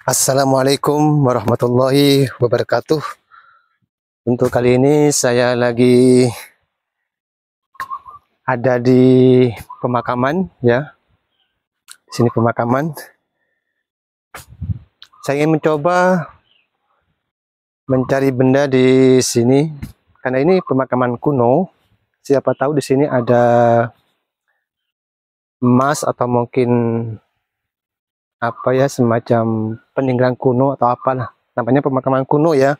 Assalamualaikum warahmatullahi wabarakatuh. Untuk kali ini saya lagi ada di pemakaman ya. Di sini pemakaman. Saya ingin mencoba mencari benda di sini karena ini pemakaman kuno. Siapa tahu di sini ada emas atau mungkin apa ya, semacam peninggalan kuno atau apalah. Namanya pemakaman kuno ya.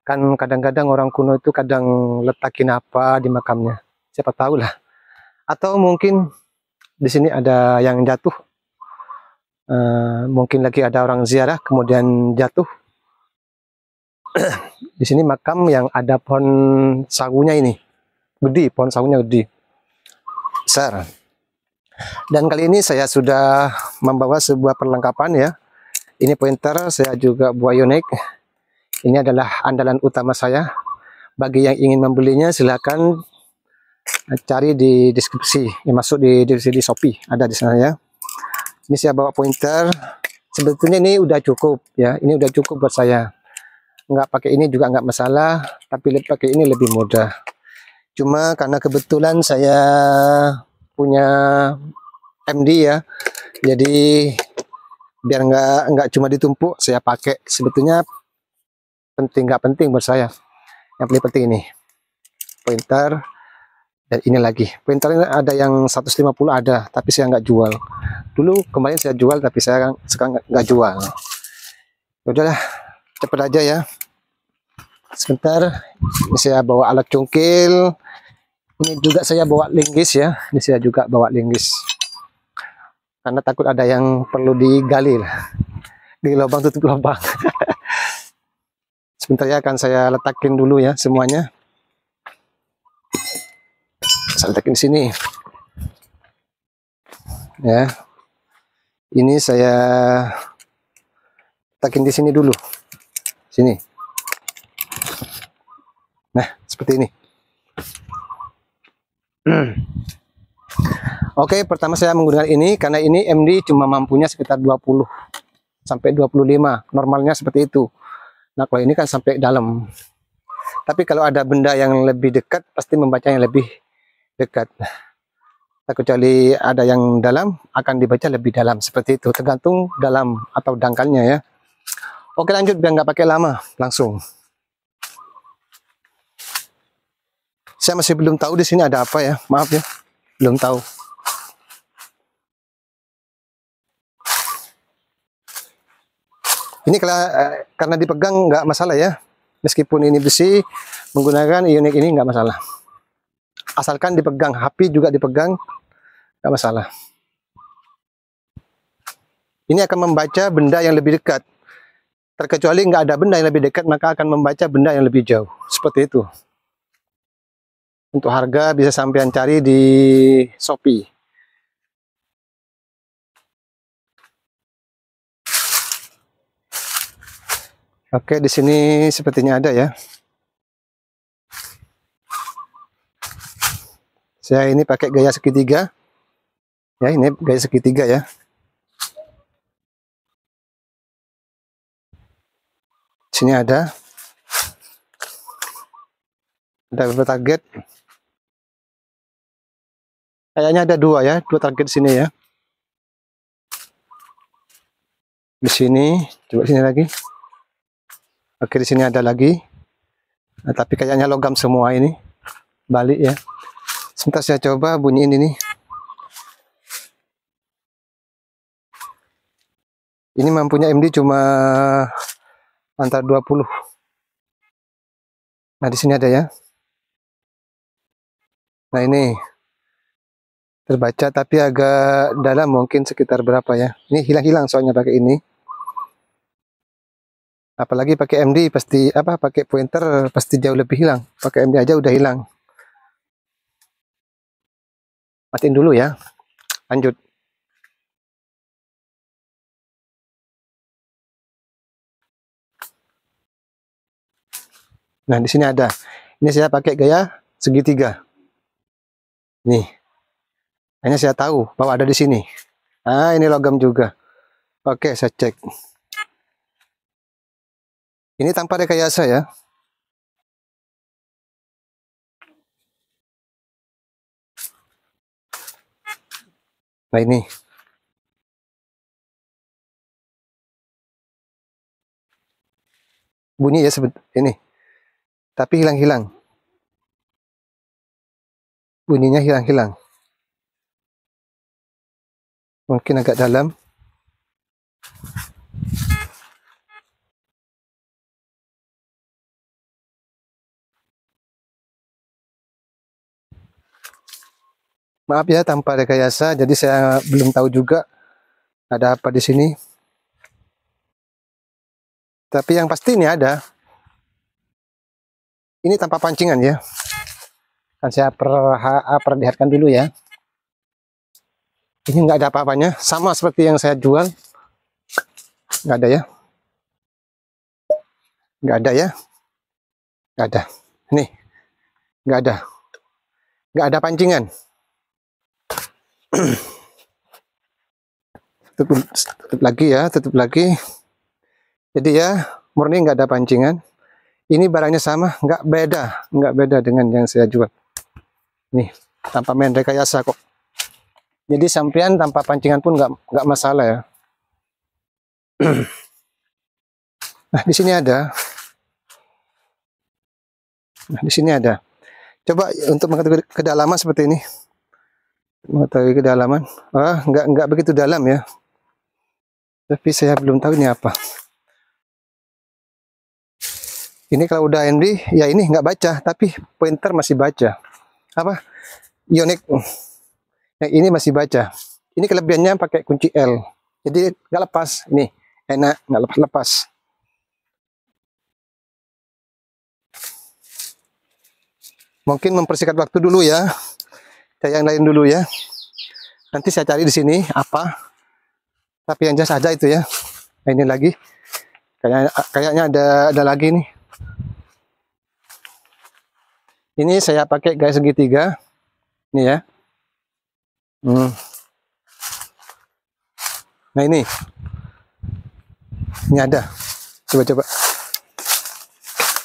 Kan kadang-kadang orang kuno itu kadang letakin apa di makamnya. Siapa tahu lah. Atau mungkin di sini ada yang jatuh. Mungkin lagi ada orang ziarah kemudian jatuh. Di sini makam yang ada pohon sagunya ini. Gede, pohon sagunya gede. Besar. Dan kali ini saya sudah membawa sebuah perlengkapan ya. Ini pointer, saya juga bawa Yonex. Ini adalah andalan utama saya. Bagi yang ingin membelinya silakan cari di deskripsi, yang masuk di Shopee, ada di sana ya. Ini saya bawa pointer. Sebetulnya ini udah cukup ya. Ini udah cukup buat saya. Nggak pakai ini juga nggak masalah, tapi pakai ini lebih mudah. Cuma karena kebetulan saya punya MD ya, jadi biar nggak cuma ditumpuk saya pakai. Sebetulnya penting nggak penting buat saya. Yang paling penting ini pointer. Dan ini lagi pointer ini ada yang 150 ada, tapi saya nggak jual. Dulu kemarin saya jual, tapi saya sekarang nggak jual. Udahlah, cepet aja ya. Sebentar, ini saya bawa alat cungkil. Ini juga saya bawa linggis ya. Ini saya juga bawa linggis. Karena takut ada yang perlu digali lah. Di lubang tutup lubang. Sebentar ya, akan saya letakin dulu ya semuanya. Saya letakin di sini. Ya. Ini saya letakin di sini dulu. Sini. Nah, seperti ini. Oke, pertama saya menggunakan ini karena ini MD cuma mampunya sekitar 20 sampai 25. Normalnya seperti itu. Nah, kalau ini kan sampai dalam. Tapi kalau ada benda yang lebih dekat, pasti membaca yang lebih dekat. Kecuali ada yang dalam, akan dibaca lebih dalam. Seperti itu, tergantung dalam atau dangkalnya ya. Oke, lanjut biar nggak pakai lama, langsung. Saya masih belum tahu di sini ada apa ya, maaf ya, belum tahu. Ini karena dipegang nggak masalah ya, meskipun ini besi, menggunakan Yonex ini nggak masalah. Asalkan dipegang, HP juga dipegang, nggak masalah. Ini akan membaca benda yang lebih dekat. Terkecuali nggak ada benda yang lebih dekat, maka akan membaca benda yang lebih jauh. Seperti itu. Untuk harga bisa sampean cari di Shopee. Oke, di sini sepertinya ada ya. Saya ini pakai gaya segitiga. Ya, ini gaya segitiga ya. Sini ada beberapa target. Kayaknya ada dua ya, dua target di sini ya. Di sini, coba sini lagi. Oke, di sini ada lagi. Nah, tapi kayaknya logam semua ini. Balik ya. Sebentar saya coba bunyiin ini. Ini mampunya MD cuma antara 20. Nah, di sini ada ya. Nah, ini terbaca tapi agak dalam, mungkin sekitar berapa ya. Ini hilang-hilang soalnya pakai ini. Apalagi pakai MD pasti pakai pointer pasti jauh lebih hilang. Pakai MD aja udah hilang. Matiin dulu ya. Lanjut. Nah, di sini ada. Ini saya pakai gaya segitiga. Nih. Hanya saya tahu bahwa ada di sini. Ah, ini logam juga. Oke, saya cek. Ini tanpa rekayasa ya. Nah ini. Bunyi ya ini. Tapi hilang-hilang. Bunyinya hilang-hilang. Mungkin agak dalam. Maaf ya tanpa rekayasa, jadi saya belum tahu juga ada apa di sini. Tapi yang pasti ini ada. Ini tanpa pancingan ya. Kan saya perlihatkan dulu ya. Ini nggak ada apa-apanya, sama seperti yang saya jual. Nggak ada ya. Nggak ada ya. Nggak ada. Nih, nggak ada. Nggak ada pancingan. Tutup lagi ya, tutup lagi. Jadi ya, murni nggak ada pancingan. Ini barangnya sama, nggak beda dengan yang saya jual. Nih, tanpa main rekayasa kok. Jadi sampean tanpa pancingan pun nggak masalah ya. Nah, di sini ada. Nah, di sini ada. Coba untuk mengetahui kedalaman seperti ini. Mengetahui kedalaman. Nggak begitu dalam ya. Tapi saya belum tahu ini apa. Ini kalau udah ND, ya ini nggak baca, tapi pointer masih baca. Apa? Ioniq. Yang ini masih baca. Ini kelebihannya pakai kunci L. Jadi nggak lepas. Ini enak, nggak lepas-lepas. Mungkin mempersingkat waktu dulu ya. Saya yang lain dulu ya. Nanti saya cari di sini apa. Tapi yang jelas aja itu ya. Nah, ini lagi. Kayaknya ada lagi nih. Ini saya pakai garis segitiga. Ini ya. Nah ini. Ini ada. Coba.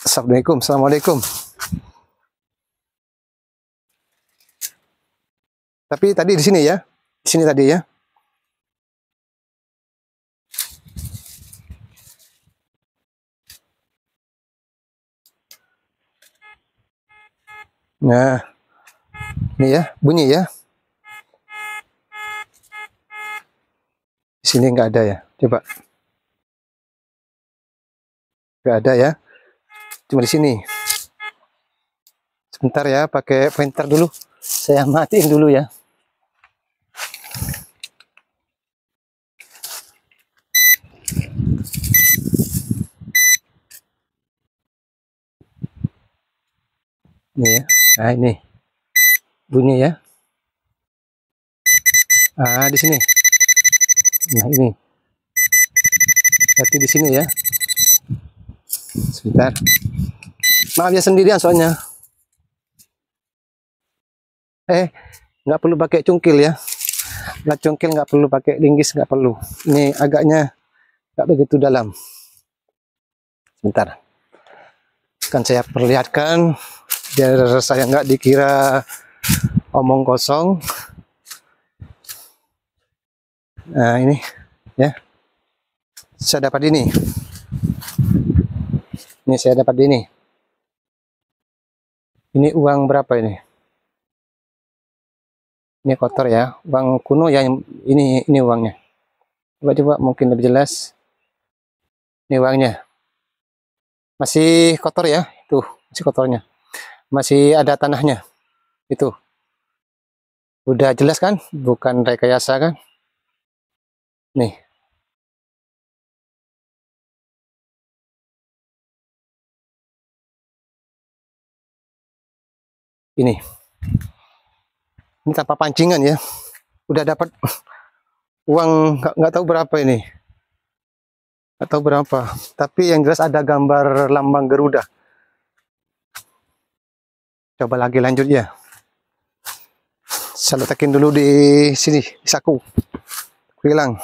Assalamualaikum. Tapi tadi di sini ya. Di sini tadi ya. Nah. Ini ya, bunyi ya. Di sini nggak ada ya. Coba. Nggak ada ya. Cuma di sini. Sebentar ya, pakai pointer dulu. Saya matiin dulu ya. Ini ya. Nah, ini. Bunyi ya. Di sini. Nah, ini. Berarti di sini ya. Sebentar. Maaf ya sendirian soalnya. Nggak perlu pakai cungkil ya. Nggak cungkil, nggak perlu pakai linggis, nggak perlu. Ini agaknya nggak begitu dalam. Sebentar. Kan saya perlihatkan biar saya nggak dikira omong kosong. Nah ini ya. Saya dapat ini. Ini saya dapat ini. Ini uang berapa ini? Ini kotor ya. Uang kuno ya, ini uangnya. Coba mungkin lebih jelas. Ini uangnya. Masih kotor ya. Tuh, masih kotornya. Masih ada tanahnya. Itu. Udah jelas kan? Bukan rekayasa kan? Nih. Ini tanpa pancingan ya. Udah dapat uang nggak tahu berapa ini. Nggak tahu berapa. Tapi yang jelas ada gambar lambang Garuda. Coba lagi lanjut ya. Saya letakin dulu di sini, di saku. Hilang.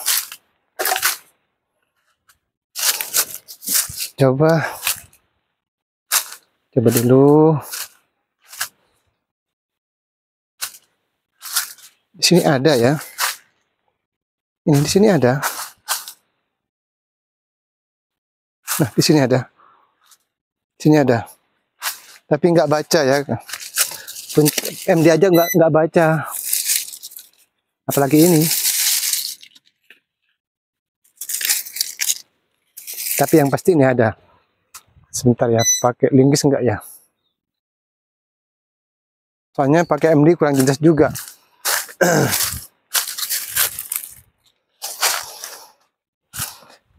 Coba dulu. Di sini ada ya. Ini di sini ada. Nah, di sini ada. Di sini ada. Tapi nggak baca ya. MD aja nggak baca. Apalagi ini. Tapi yang pasti ini ada. Sebentar ya, pakai linggis enggak ya? Soalnya pakai MD kurang jelas juga.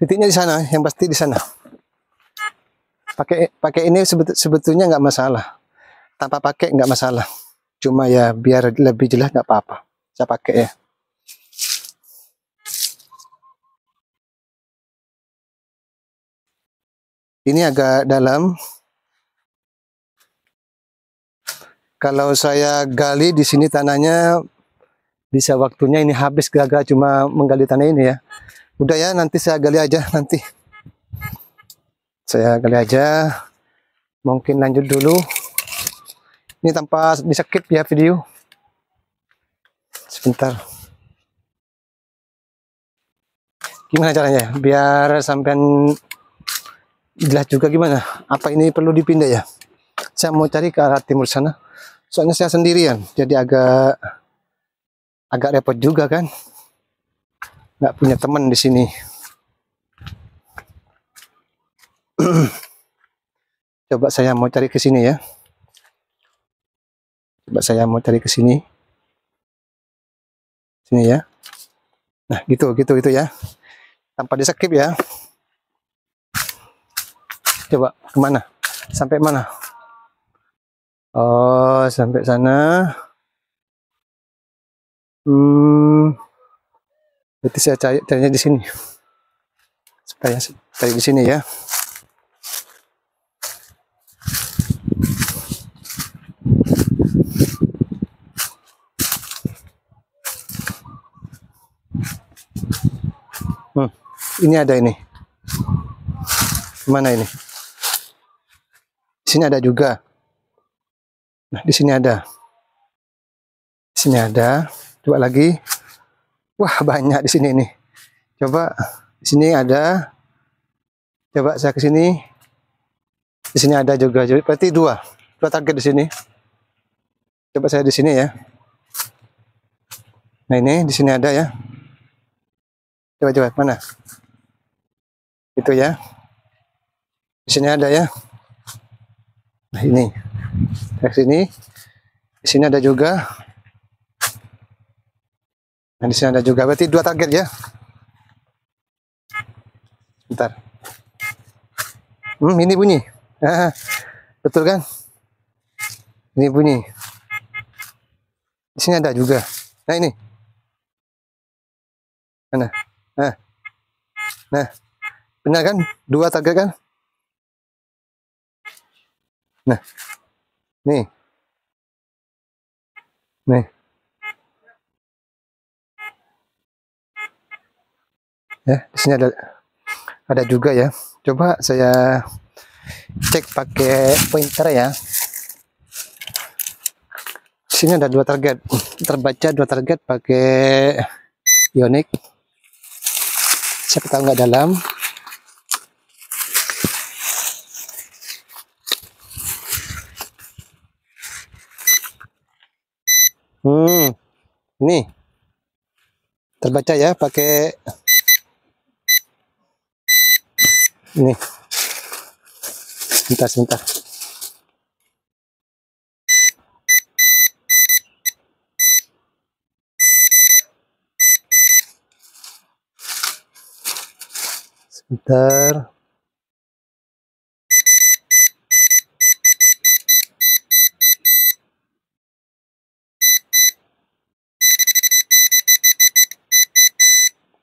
Titiknya di sana, yang pasti di sana. Pakai ini sebetulnya nggak masalah. Tanpa pakai nggak masalah. Cuma ya biar lebih jelas nggak apa-apa. Saya pakai ya. Ini agak dalam. Kalau saya gali di sini tanahnya bisa waktunya ini habis gara-gara cuma menggali tanah ini ya. Udah ya, nanti saya gali aja nanti. Saya gali aja. Mungkin lanjut dulu. Ini tanpa di-skip ya video. Sebentar. Gimana caranya? Biar sampean jelas juga gimana? Apa ini perlu dipindah ya? Saya mau cari ke arah timur sana. Soalnya saya sendirian, jadi agak repot juga kan. Nggak punya teman di sini. Coba saya mau cari ke sini ya. Coba saya mau cari ke sini. Sini ya. Nah, gitu ya. Tanpa di-skip ya. Coba kemana? Sampai mana? Oh, sampai sana. Berarti saya carinya di sini. Supaya cari di sini ya. Ini ada ini. Mana ini? Di sini ada juga. Nah, di sini ada. Di sini ada. Coba lagi. Wah, banyak di sini nih. Coba di sini ada. Coba saya ke sini. Di sini ada juga. Berarti dua target di sini. Coba saya di sini ya. Nah, ini di sini ada ya. Coba mana? Itu ya. Di sini ada ya. Nah, ini. Di sini. Di sini ada juga. Nah, di sini ada juga. Berarti dua target ya. Bentar. Ini bunyi. Ah, betul kan? Ini bunyi. Di sini ada juga. Nah, ini. Mana? Nah. Benar kan? Dua target kan? Nah. Nih. Nih. Ya, di sini ada juga ya. Coba saya cek pakai pointer ya. Di sini ada dua target. Terbaca dua target pakai Ioniq. Siapa tahu nggak dalam. Ini terbaca ya pakai ini. Sebentar. Sebentar.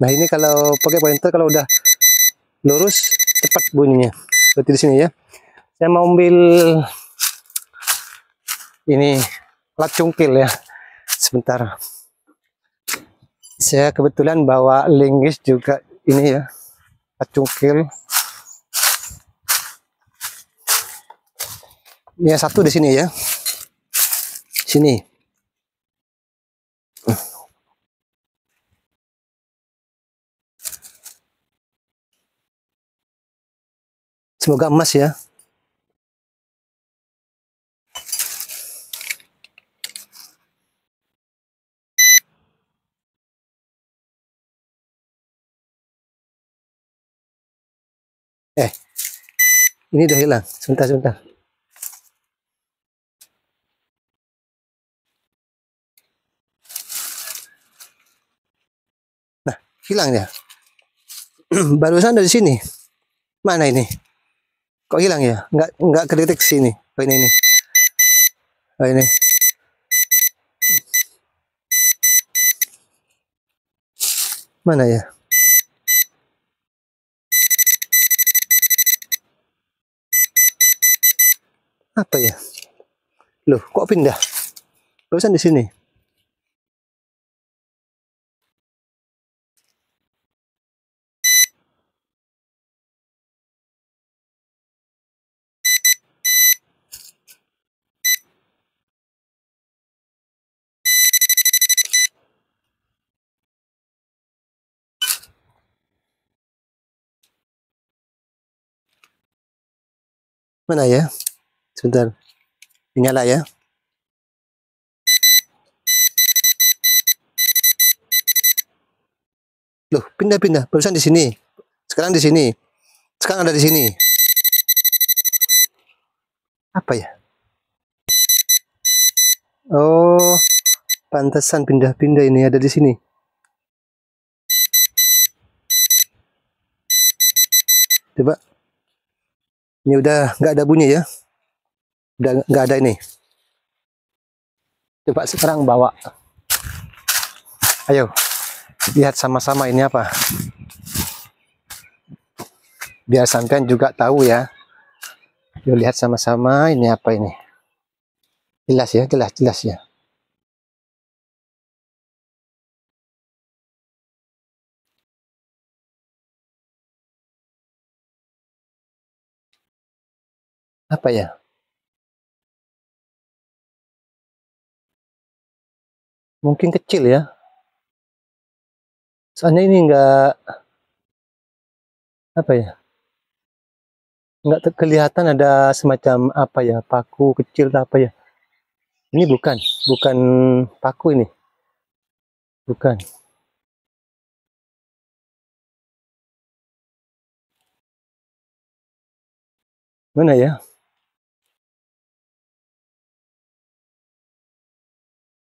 Nah, ini kalau pakai pointer kalau udah lurus cepat bunyinya. Berarti di sini ya. Saya mau ambil ini alat cungkil ya. Sebentar. Saya kebetulan bawa linggis juga ini ya. Alat cungkil. Yang satu di sini ya. Sini. Semoga emas ya. Ini udah hilang. Sebentar, sebentar. Nah, hilang ya. Barusan dari sini. Mana ini? Kok hilang ya? Nggak kedeteksi sini. Oh ini. Oh ini. Mana ya? Apa ya? Loh, kok pindah? Barusan di sini. Mana ya? Sebentar. Nyala ya. Loh, pindah-pindah. Barusan di sini. Sekarang di sini. Sekarang ada di sini. Apa ya? Oh, pantesan pindah-pindah ini ada di sini. Coba. Ini udah nggak ada bunyi ya. Udah nggak ada ini. Coba sekarang bawa. Ayo, lihat sama-sama ini apa. Biar sampean juga tahu ya. Yuk lihat sama-sama ini apa ini. Jelas ya, jelas ya. Apa ya? Mungkin kecil ya. Soalnya ini enggak apa ya? Enggak kelihatan ada semacam apa ya? Paku kecil atau apa ya? Ini bukan paku ini. Bukan. Mana ya?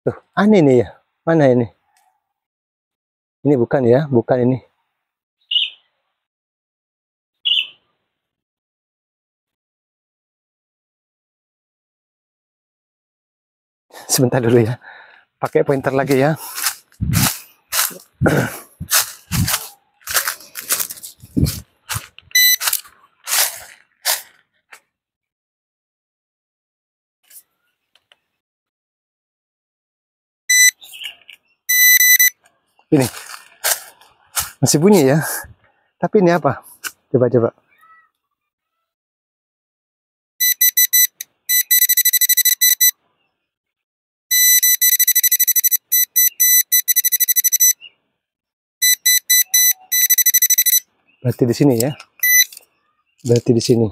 Tuh, aneh nih ya. Mana ini? Ini bukan ya, bukan ini. Sebentar dulu ya. Pakai pointer lagi ya. Ini masih bunyi ya. Tapi ini apa? Coba. Berarti di sini ya. Berarti di sini.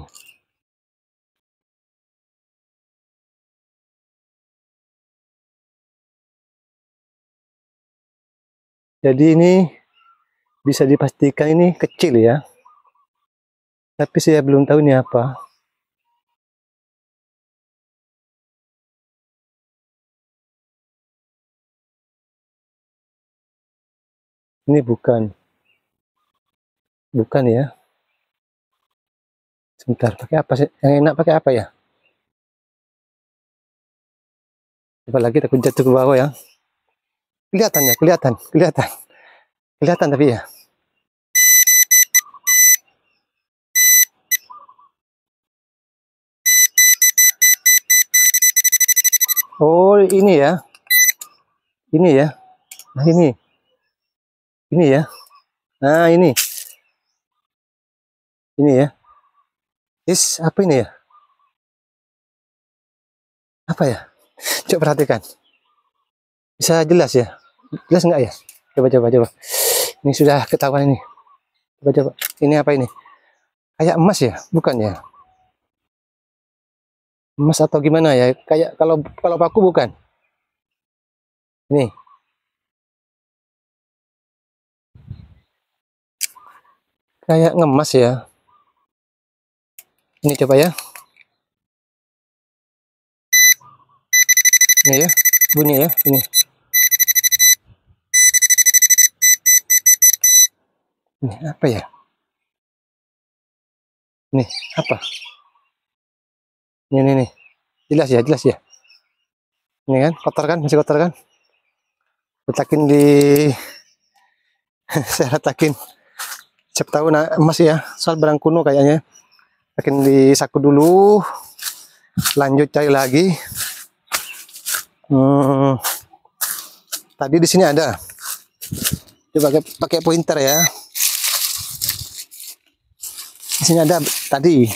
Jadi ini bisa dipastikan ini kecil ya. Tapi saya belum tahu ini apa. Ini bukan ya. Sebentar, pakai apa sih? Yang enak pakai apa ya? Coba lagi aku jatuh ke bawah ya. Kelihatan ya, kelihatan tapi ya. Oh ini ya, ini ya. Nah ini ya. Nah ini ya. Apa ini ya? Apa ya? Coba perhatikan. Bisa jelas ya? Jelas nggak ya? Coba. Ini sudah ketahuan ini. Coba. Ini apa ini? Kayak emas ya? Bukan ya? Emas atau gimana ya? Kayak kalau kalau paku bukan. Ini kayak ngemas ya. Ini coba ya. Ini ya. Bunyi ya. Ini. Ini apa ya? Ini apa? Ini. Jelas ya. Ini kan kotor kan? Masih kotor kan? Letakin di saya letakin. Siapa tahu emas ya. Soal barang kuno kayaknya. Letakin di saku dulu. Lanjut cari lagi. Tadi di sini ada. Coba pakai pointer ya. Di sini ada tadi.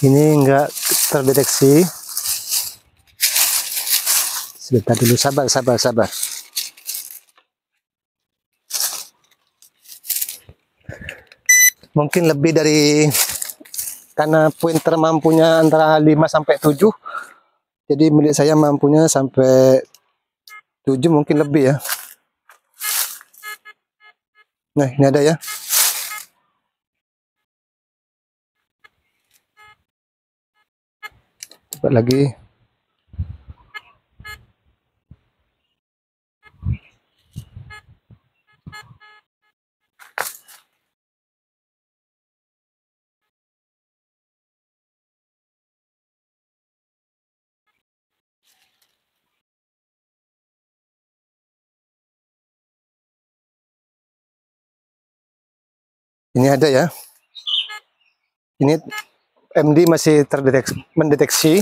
Ini enggak terdeteksi. Sebentar dulu, sabar. Mungkin lebih dari, karena pointer mampunya antara 5 sampai 7. Jadi milik saya mampunya sampai 7, mungkin lebih ya. Nah, ini ada ya. Coba lagi. Ini ada ya. Ini MD masih mendeteksi.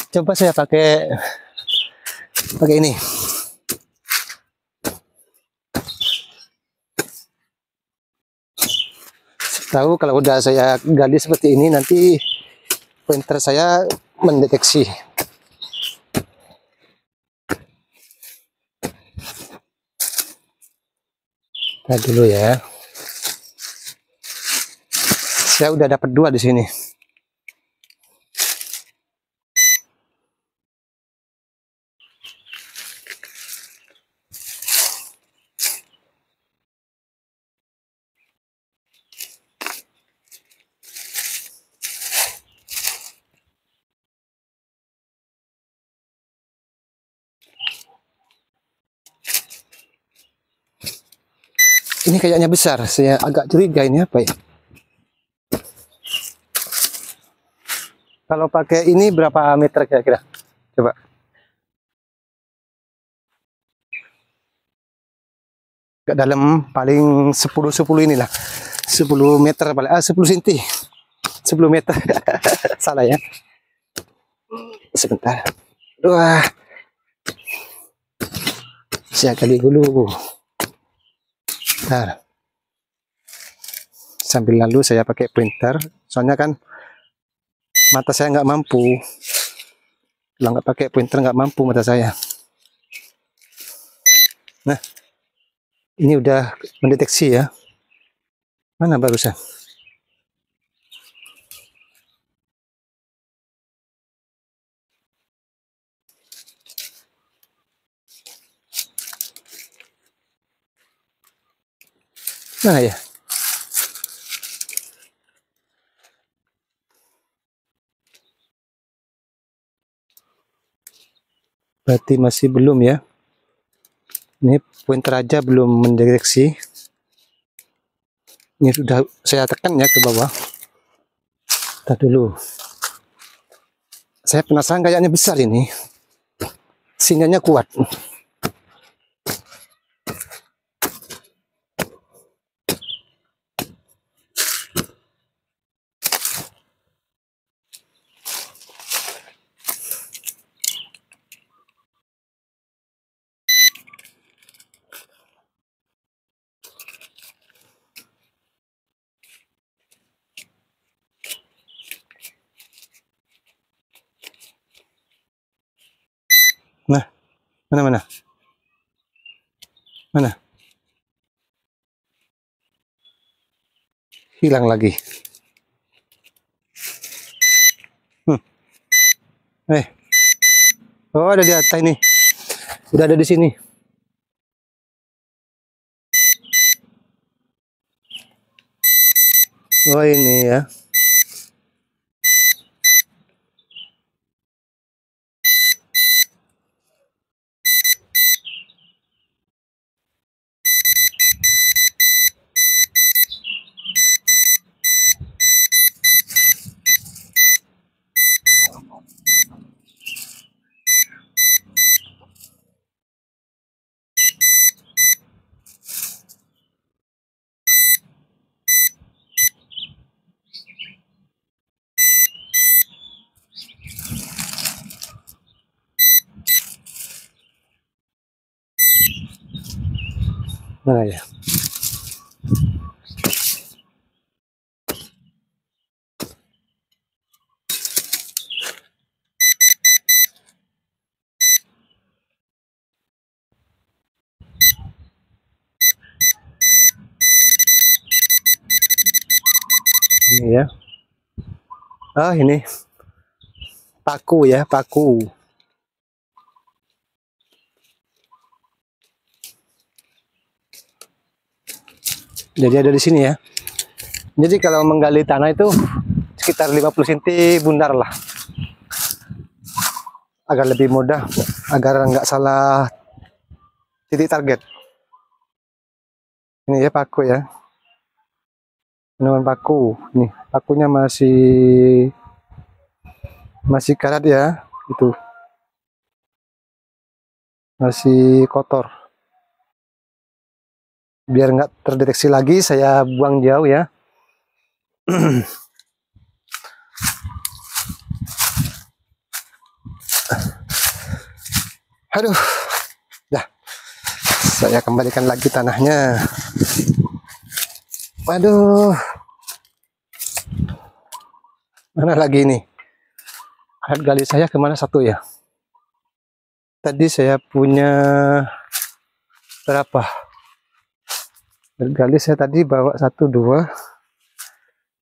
Coba saya pakai ini. Tahu kalau udah saya gali seperti ini, nanti pointer saya mendeteksi. Nah dulu ya. Saya udah dapat 2 di sini. Ini kayaknya besar, saya agak curiga ini apa ya. Kalau pakai ini berapa meter kira-kira? Coba. Agak dalam, paling 10 inilah. 10 meter paling, 10 cm. 10 meter. Salah ya. Sebentar. Wah. Saya gali dulu. Bentar. Sambil lalu saya pakai pointer, soalnya kan mata saya nggak mampu. Kalau nggak pakai pointer nggak mampu mata saya. Nah, ini udah mendeteksi ya. Mana barusan? Mana ya? Berarti masih belum ya. Ini pointer aja belum mendeteksi. Ini sudah saya tekan ya ke bawah. Kita dulu. Saya penasaran, kayaknya besar ini. Sinyalnya kuat. Mana mana? Mana? Hilang lagi. Eh. Oh, ada di atas ini. Udah ada di sini. Oh, ini ya. Mana ya? Ini ya. Oh, ini paku ya, paku. Jadi ada di sini ya. Jadi kalau menggali tanah itu sekitar 50 cm bundar lah. Agar lebih mudah, agar nggak salah titik target. Ini ya paku ya. Penemuan paku. Nih, pakunya masih karat ya. Itu. Masih kotor. Biar nggak terdeteksi lagi, saya buang jauh ya. Aduh, dah. Saya kembalikan lagi tanahnya. Waduh, mana lagi ini? Alat gali saya kemana satu ya? Tadi saya punya berapa? Alat gali saya tadi bawa 1, 2.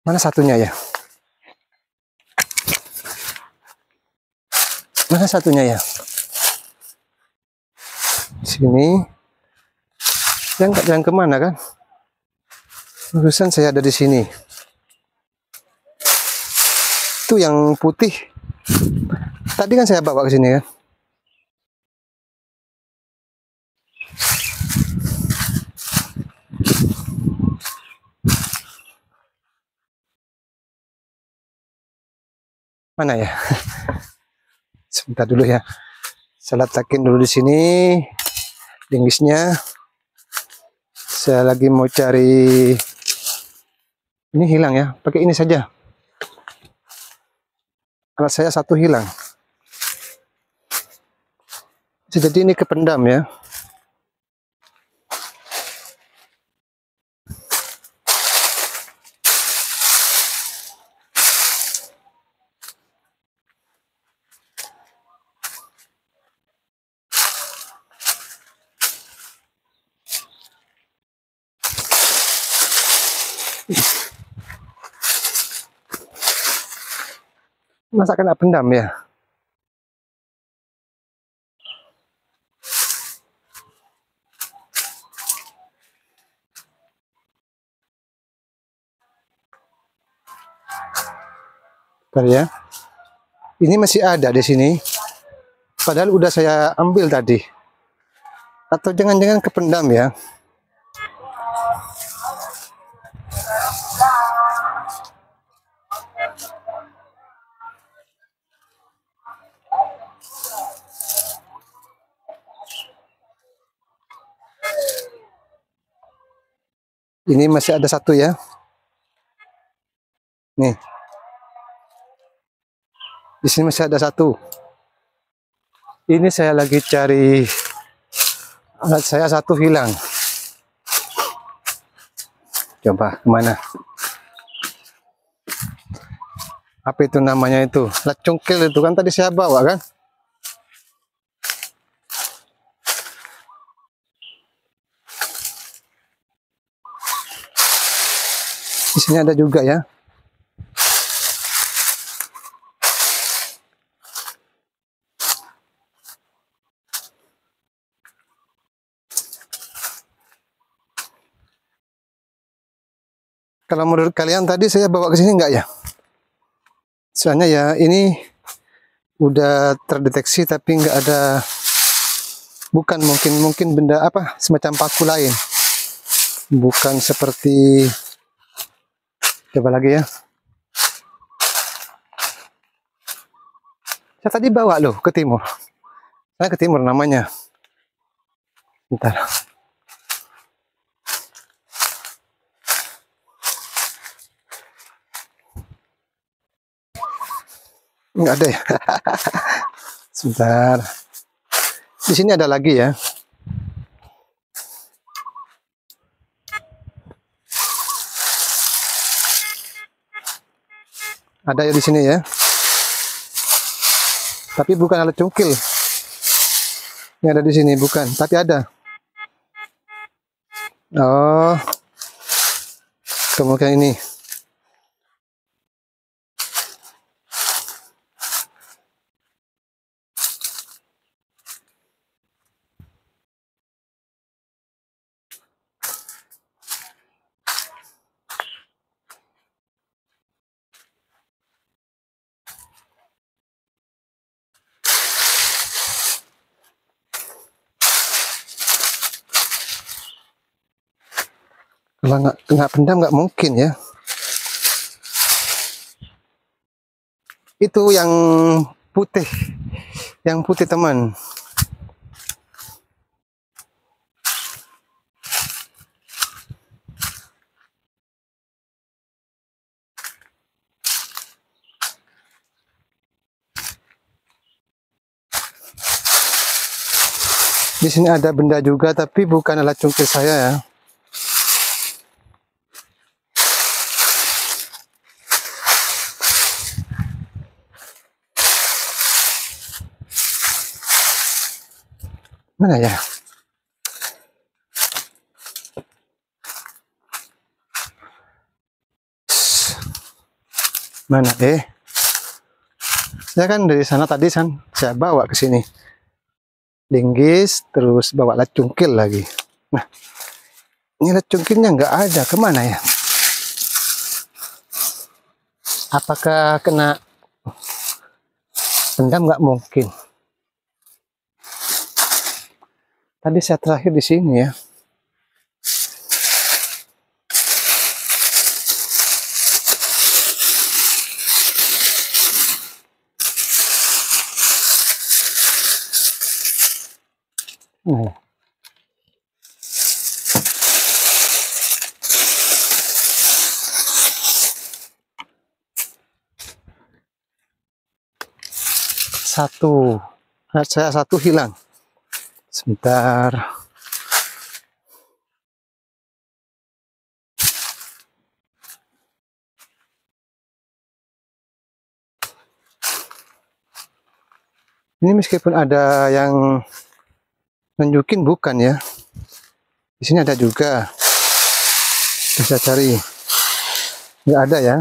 Mana satunya ya? Mana satunya ya? Sini. Jangan kemana kan? Urusan saya ada di sini. Itu yang putih. Tadi kan saya bawa ke sini kan. Mana ya? Sebentar dulu ya. Saya letakin dulu di sini linggisnya. Saya lagi mau cari. Ini hilang ya. Pakai ini saja. Alat saya satu hilang. Jadi ini kependam ya. Masa kena pendam ya? Bentar ya. Ini masih ada di sini. Padahal udah saya ambil tadi. Atau jangan-jangan kependam ya? Ini masih ada satu ya. Nih. Di sini masih ada satu. Ini saya lagi cari alat saya satu hilang. Coba kemana? Apa itu namanya itu? Alat congkel itu kan tadi saya bawa kan? Di sini ada juga ya. Kalau menurut kalian tadi saya bawa ke sini enggak ya? Soalnya ya ini udah terdeteksi tapi enggak ada, bukan, mungkin benda apa semacam paku lain. Bukan seperti, coba lagi ya. Saya tadi bawa loh ke timur. Saya ke timur namanya. Bentar. Enggak ada ya. Sebentar. Di sini ada lagi ya. Ada ya di sini ya. Tapi bukan alat cungkil. Ini ada di sini bukan, tapi ada. Oh. Kemungkinan ini. Kalau nggak pendam nggak mungkin ya. Itu putih, yang putih teman. Di sini ada benda juga, tapi bukan alat cungkil saya ya. Mana ya? Mana saya kan dari sana tadi saya bawa ke sini. Linggis, terus bawa alat cungkil lagi. Nah, ini alat cungkilnya nggak ada, kemana ya? Apakah kena pendam? Nggak mungkin. Tadi saya terakhir di sini ya. Nah. Alat saya satu hilang. Sebentar. Ini meskipun ada yang nunjukin bukan ya. Di sini ada juga. Bisa cari. Nggak ada ya.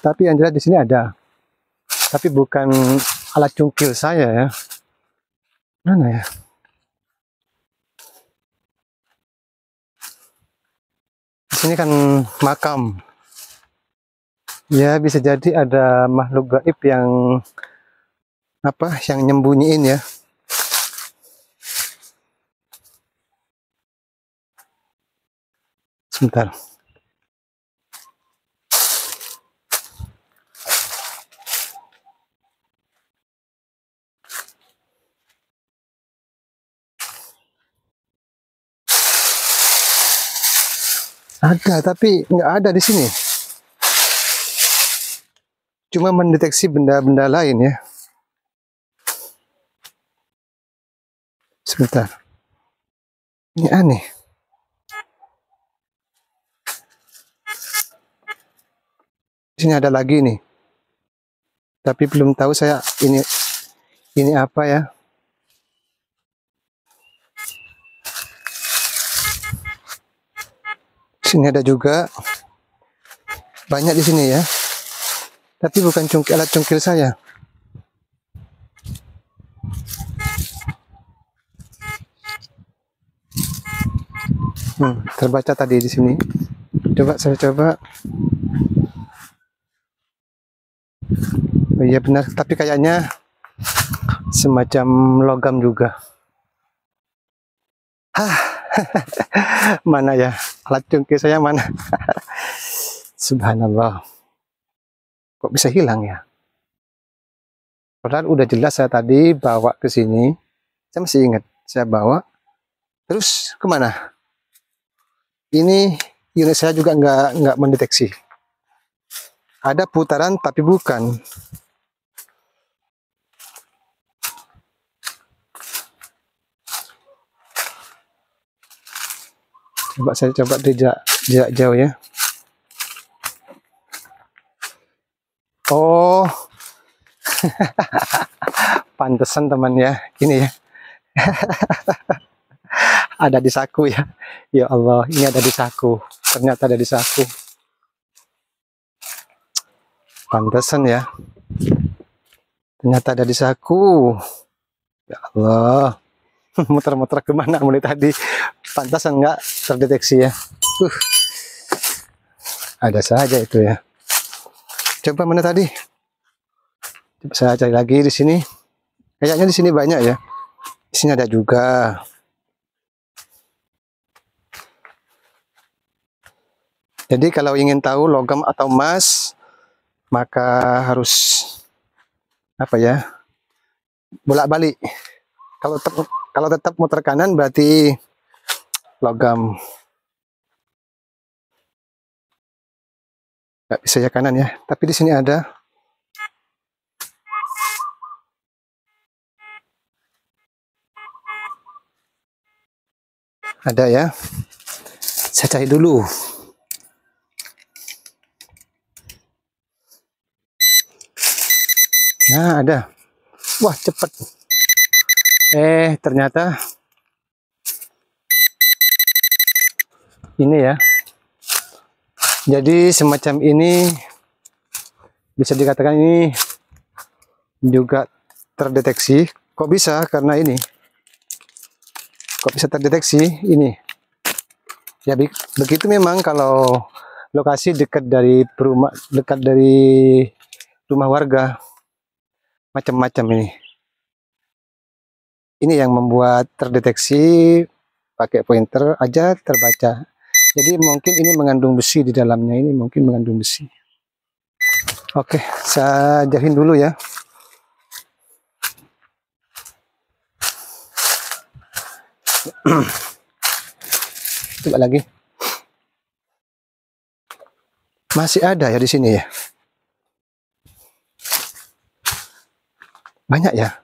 Tapi yang jelas di sini ada. Tapi bukan alat cungkil saya ya. Mana ya? Di sini kan makam. Ya bisa jadi ada makhluk gaib yang yang nyembunyiin ya. Sebentar. Ada, tapi nggak ada di sini. Cuma mendeteksi benda-benda lain ya. Sebentar. Ini aneh. Di sini ada lagi nih. Tapi belum tahu saya ini apa ya. Di sini ada juga. banyak di sini ya. Tapi bukan cungkil, alat cungkil saya. Terbaca tadi di sini. Coba saya coba. Oh iya benar, tapi kayaknya semacam logam juga. Hah, mana ya? Alat cungkil saya mana? Subhanallah. Kok bisa hilang ya? Padahal udah jelas saya tadi bawa ke sini. Saya masih ingat, saya bawa. Terus kemana? Ini unit saya juga nggak mendeteksi. Ada putaran tapi bukan. Coba saya coba jarak jauh ya. Oh, pantesan teman ya. Ini ya. Ada di saku ya. Ya Allah, ini ada di saku. Ternyata ada di saku. Pantesan ya. Ternyata ada di saku. Ya Allah. Muter-muter kemana mulai tadi. Pantesan nggak terdeteksi ya. Ada saja itu ya. Coba mana tadi? Coba saya cari lagi di sini. Kayaknya di sini banyak ya. Di sini ada juga. Jadi kalau ingin tahu logam atau emas, maka harus apa ya? Bolak-balik. Kalau tetap muter kanan berarti logam. Nggak bisa ya kanan ya. Tapi di sini ada. Ada ya. Saya cari dulu. Nah, ada. Wah, cepet. Ternyata ini ya. Jadi semacam ini bisa dikatakan ini juga terdeteksi. Kok bisa? Karena ini. Kok bisa terdeteksi ini? Ya begitu memang kalau lokasi dekat dari rumah warga. Macam-macam ini. Ini yang membuat terdeteksi pakai pointer aja terbaca. Jadi mungkin ini mengandung besi di dalamnya, ini mungkin mengandung besi. Oke, saya jauhin dulu ya. Coba lagi. Masih ada ya di sini ya. Banyak ya.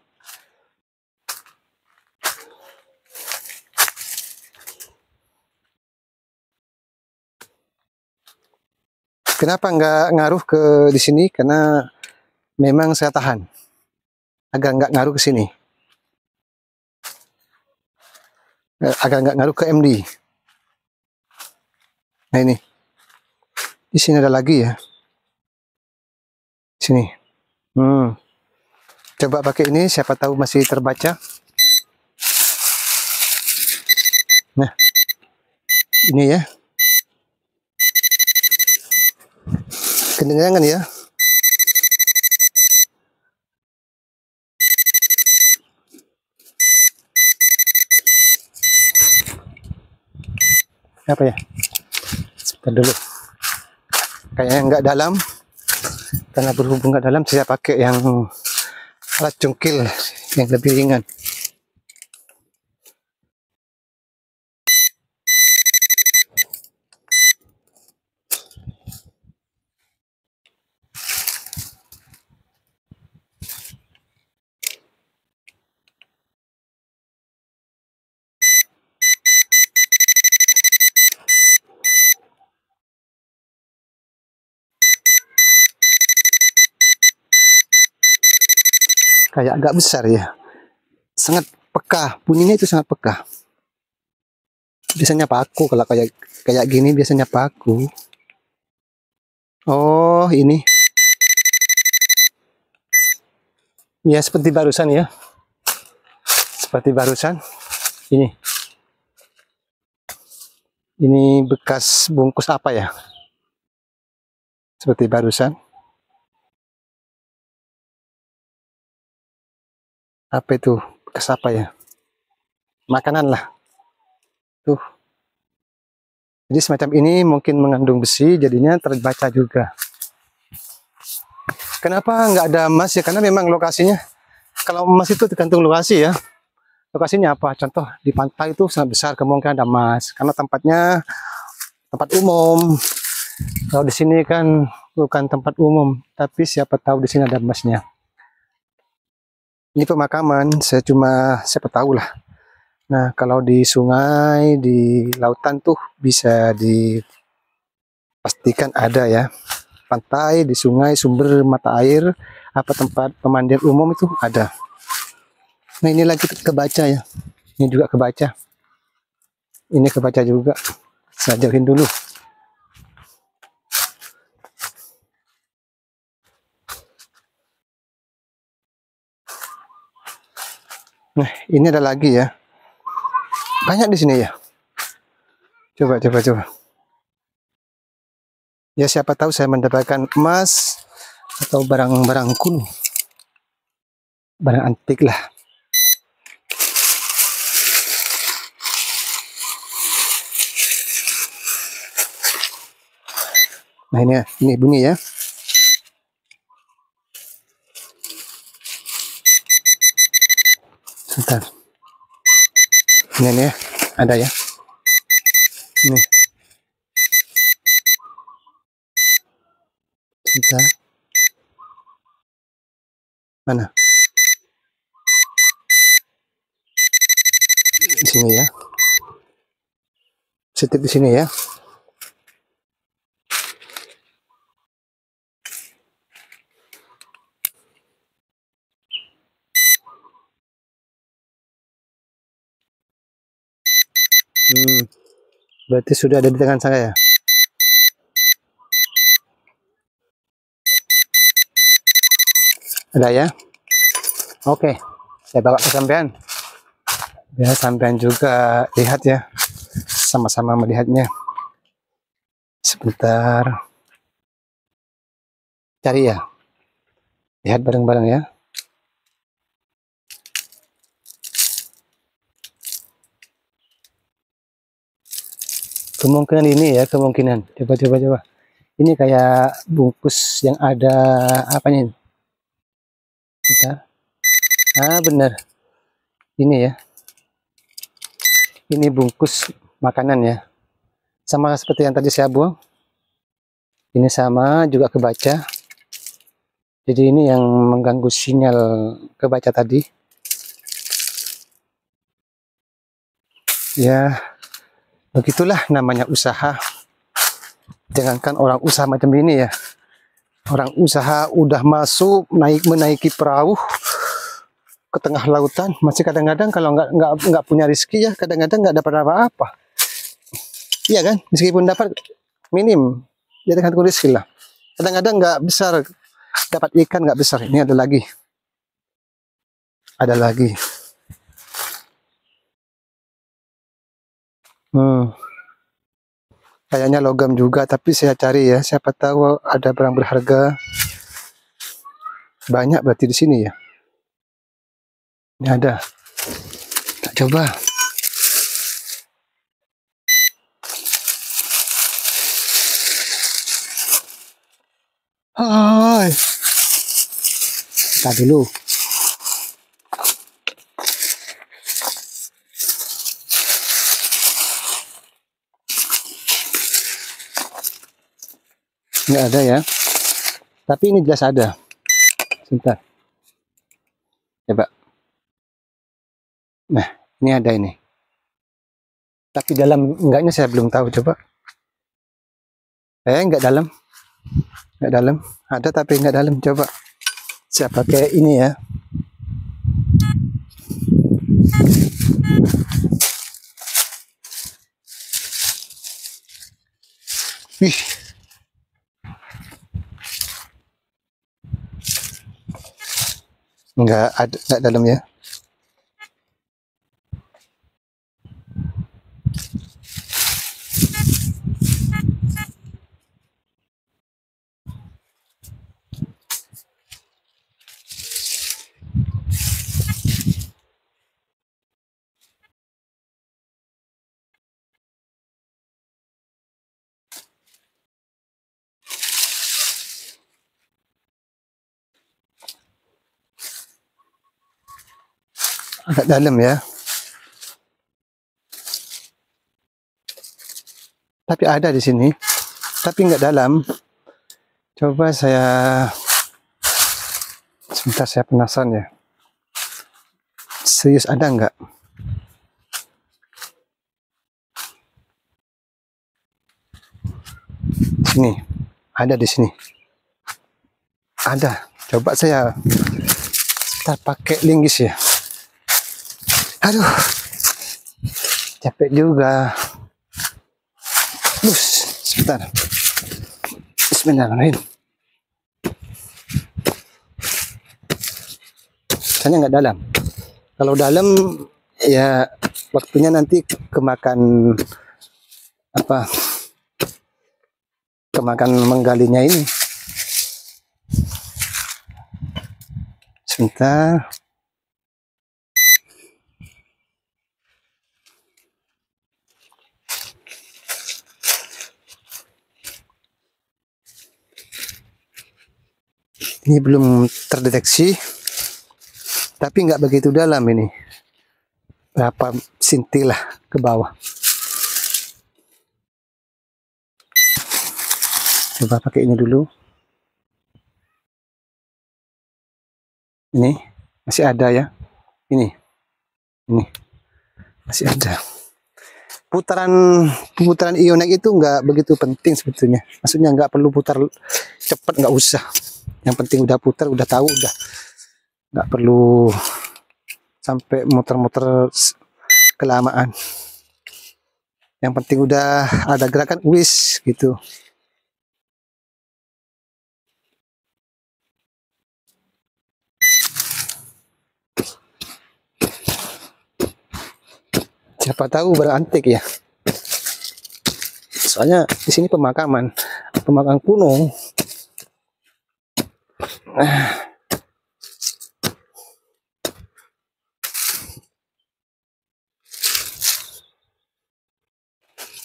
Kenapa nggak ngaruh ke di sini? Karena memang saya tahan agar nggak ngaruh ke sini, agar nggak ngaruh ke MD. Nah ini, di sini ada lagi ya. Sini. Coba pakai ini, siapa tahu masih terbaca. Nah, ini ya. Kedengaran ya. Apa ya? Sebentar dulu. Kayaknya nggak dalam. Karena berhubung nggak dalam, saya pakai yang alat cungkil yang lebih ringan. Kayak agak besar ya, sangat peka, bunyinya itu sangat peka. Biasanya paku, kalau kayak gini biasanya paku. Oh, ini. Ya, seperti barusan ya. Seperti barusan. Ini. Ini bekas bungkus apa ya? Seperti barusan. Apa itu? Bekas apa ya? Makanan lah. Tuh. Jadi semacam ini mungkin mengandung besi, jadinya terbaca juga. Kenapa nggak ada emas ya? Karena memang lokasinya, kalau emas itu tergantung lokasi ya. Lokasinya apa? Contoh di pantai itu sangat besar kemungkinan ada emas, karena tempatnya tempat umum. Kalau di sini kan bukan tempat umum, tapi siapa tahu di sini ada emasnya. Ini pemakaman, siapa tahu lah. Nah, kalau di sungai, di lautan tuh bisa dipastikan ada ya. Pantai, di sungai, sumber mata air, apa tempat pemandian umum itu ada. Nah, ini lagi kebaca ya. Ini juga kebaca. Ini kebaca juga. Saya jauhin dulu. Nah, ini ada lagi ya. Banyak di sini ya. Coba. Ya, siapa tahu saya mendapatkan emas atau barang-barang kuno. Barang antik lah. Nah, ini bunyi ya. Sebentar. Ini ya, ada ya. Ini. Sebentar. Mana? Di sini ya. Setip di sini ya. Berarti sudah ada di tangan saya ya. Ada ya. Oke, saya bawa ke sampean. Biar sampean juga lihat ya. Sama-sama melihatnya. Sebentar. Cari ya. Lihat bareng-bareng ya. Kemungkinan ini ya, kemungkinan. Coba. Ini kayak bungkus yang ada apanya ini? Kita. Benar. Ini ya. Ini bungkus makanan ya. Sama seperti yang tadi saya buang. Ini sama juga kebaca. Jadi ini yang mengganggu sinyal kebaca tadi. Ya, begitulah namanya usaha. Jangankan orang usaha macam ini ya. Orang usaha udah masuk menaiki perahu ke tengah lautan, masih kadang-kadang kalau nggak punya rezeki ya, kadang-kadang nggak dapat apa-apa. Iya kan, meskipun dapat minim, ya tergantung rezeki lah. Kadang-kadang nggak besar, dapat ikan nggak besar. Ini ada lagi, kayaknya logam juga, tapi saya cari ya, siapa tahu ada barang berharga. Banyak berarti di sini ya. Ini ada. Tak coba. Hai. Kita dulu. Nggak ada ya. Tapi ini jelas ada. Sebentar. Coba. Nah, ini ada ini. Tapi dalam enggaknya saya belum tahu, coba. Enggak dalam. Enggak dalam. Ada tapi enggak dalam, coba. Saya pakai ini ya. Wih. Nggak dalam ya. Agak dalam ya. Tapi ada di sini. Tapi nggak dalam. Coba sebentar, saya penasaran ya. Serius ada nggak? Sini. Ada di sini. Ada. Coba saya pakai linggis ya. Aduh. Capek juga. Sebentar. Bismillahirrahmanirrahim. Soalnya nggak dalam. Kalau dalam ya waktunya nanti kemakan menggalinya ini. Sebentar. Ini belum terdeteksi, tapi nggak begitu dalam ini. Berapa senti lah ke bawah. Coba pakai ini dulu. Ini masih ada ya. Ini masih ada. Putaran ionik itu nggak begitu penting sebetulnya. Maksudnya nggak perlu putar cepat, nggak usah. Yang penting udah putar, udah tahu, udah nggak perlu sampai muter-muter kelamaan. Yang penting udah ada gerakan, wis gitu. Siapa tahu barang antik ya. Soalnya di sini pemakaman kuno.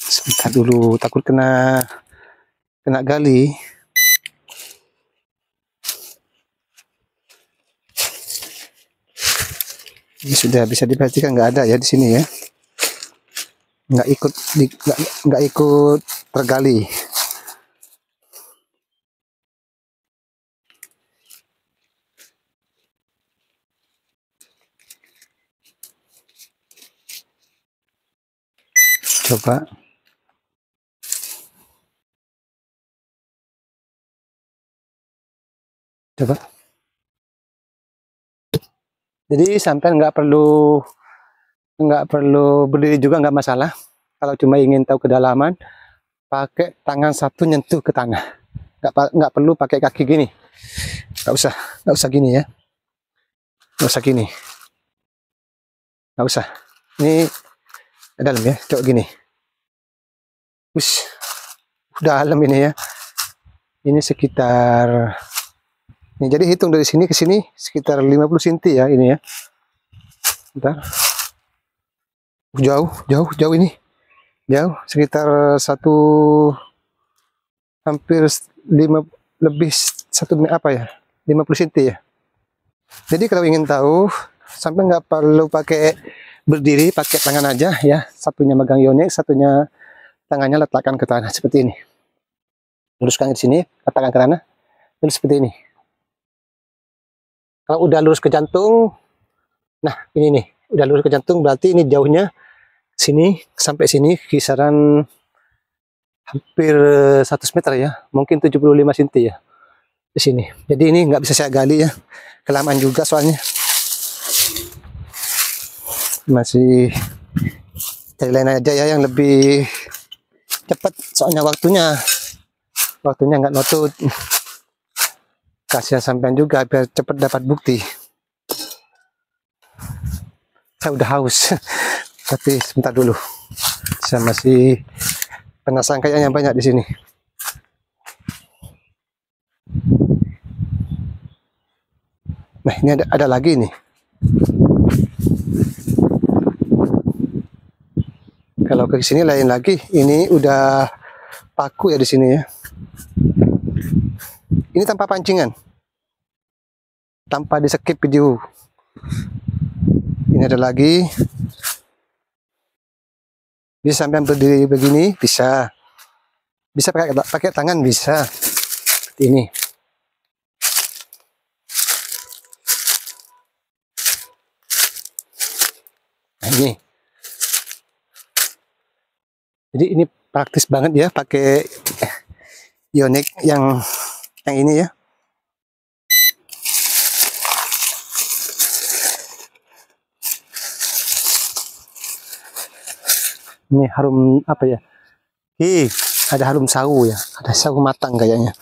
Sebentar dulu, takut kena gali. Ini sudah bisa dipastikan nggak ada ya di sini ya. Nggak ikut tergali. Coba. Jadi sampai nggak perlu berdiri juga, nggak masalah. Kalau cuma ingin tahu kedalaman, pakai tangan satu nyentuh ke tanah. Nggak perlu pakai kaki gini. Nggak usah gini ya. Nggak usah gini. Nggak usah. Ini dalam ya, coba gini. Udah dalam ini ya. Ini sekitar, ini jadi hitung dari sini ke sini sekitar 50 cm ya ini ya. Bentar. Jauh ini. Jauh, sekitar hampir 50 cm ya. Jadi kalau ingin tahu, sampai nggak perlu pakai berdiri, pakai tangan aja ya. Satunya megang ionik, satunya tangannya letakkan ke tanah seperti ini. Luruskan ke sini, letakkan ke tanah, dan seperti ini. Kalau udah lurus ke jantung, nah ini nih, udah lurus ke jantung, berarti ini jauhnya sini sampai sini kisaran hampir 100 meter ya, mungkin 75 cm ya di sini. Jadi ini nggak bisa saya gali ya, kelamaan juga soalnya. Masih cari lain aja ya yang lebih cepat, soalnya waktunya nggak notut. Kasihan sampean juga biar cepat dapat bukti. saya udah haus. Tapi sebentar dulu, saya masih penasaran, kayaknya banyak di sini. Nah, ini ada lagi nih. Kalau ke sini lain lagi, ini udah paku ya di sini ya. Ini tanpa pancingan, tanpa di skip video. Ini ada lagi. Bisa sampai berdiri begini, bisa. Bisa pakai tangan, bisa. Seperti ini. Nah, ini. Jadi ini praktis banget ya, pakai Yonex yang ini ya. Ini harum apa ya? Ada harum sagu ya, ada sagu matang kayaknya.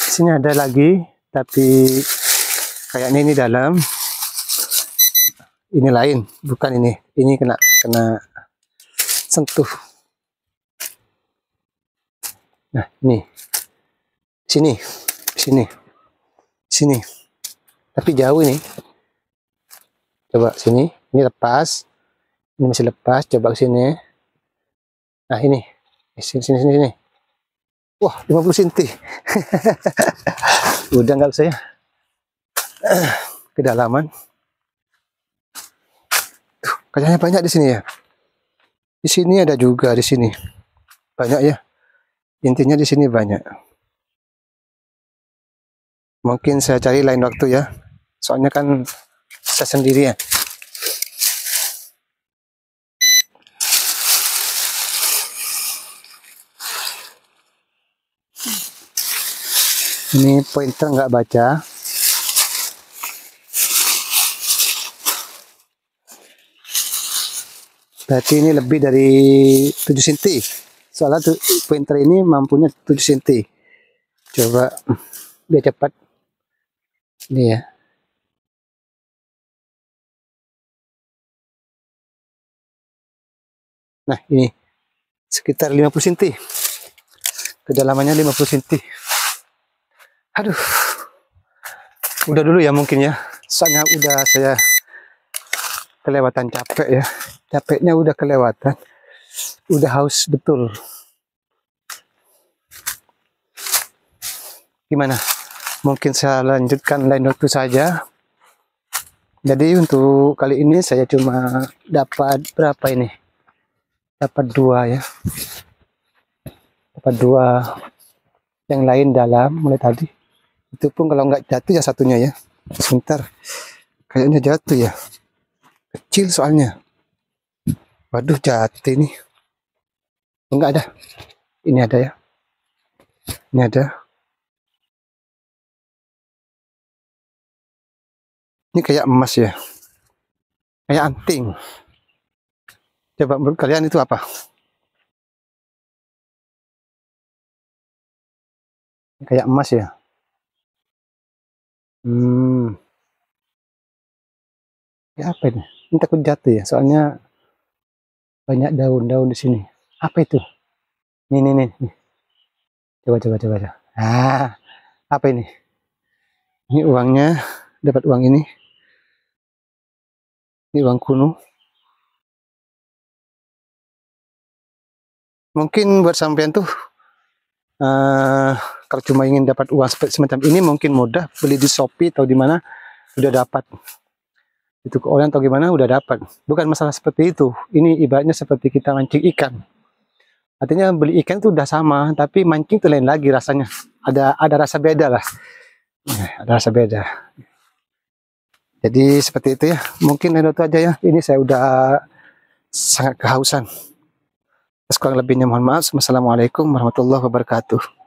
Sini ada lagi, tapi kayaknya ini dalam. Ini lain, bukan ini. Ini kena sentuh. Nah, ini. Sini. Tapi jauh ini. Coba sini. Ini lepas. Ini masih lepas. Coba ke sini. Nah, ini. Sini. Wah, 50 cm. Udah nggak usah ya. Kedalaman. Kayaknya banyak di sini ya. Di sini ada juga di sini. Banyak ya. Intinya di sini banyak. Mungkin saya cari lain waktu ya. Soalnya kan saya sendirian. Ini pointer nggak baca. Berarti ini lebih dari 7 cm. Soalnya pointer ini mampunya 7 cm. Coba biar cepat. Ini ya. Nah, ini sekitar 50 cm. Kedalamannya 50 cm. Aduh. Udah dulu ya mungkin ya. Soalnya udah saya kelewatan capek ya. Capeknya udah kelewatan. Udah haus betul. Gimana? Mungkin saya lanjutkan lain waktu saja. Jadi untuk kali ini saya cuma dapat berapa ini? Dapat 2 ya. Dapat 2. Yang lain dalam mulai tadi. Itu pun kalau nggak jatuh ya satunya ya. Sebentar. Kayaknya jatuh ya. Kecil soalnya. Waduh, jatuh ini. Enggak ada. Ini ada ya. Ini ada. Ini kayak emas ya. Kayak anting. Coba menurut kalian itu apa? Kayak emas ya. Ya apa ini? Ini takut jatuh ya. Soalnya banyak daun-daun di sini. Apa itu? Nih. Coba. Ah, apa ini? Ini uangnya. Dapat uang ini. Ini uang kuno. Mungkin buat sampean tuh, kalau cuma ingin dapat uang semacam ini mungkin mudah, beli di Shopee atau di mana udah dapat. Itu ke orang atau gimana udah dapat. Bukan masalah seperti itu. Ini ibaratnya seperti kita mancing ikan. Artinya beli ikan itu udah sama, tapi mancing itu lain lagi rasanya. Ada rasa beda lah. Ada rasa beda. Jadi seperti itu ya. Mungkin itu aja ya. Ini saya udah sangat kehausan. Kurang lebihnya mohon maaf. Wassalamualaikum warahmatullahi wabarakatuh.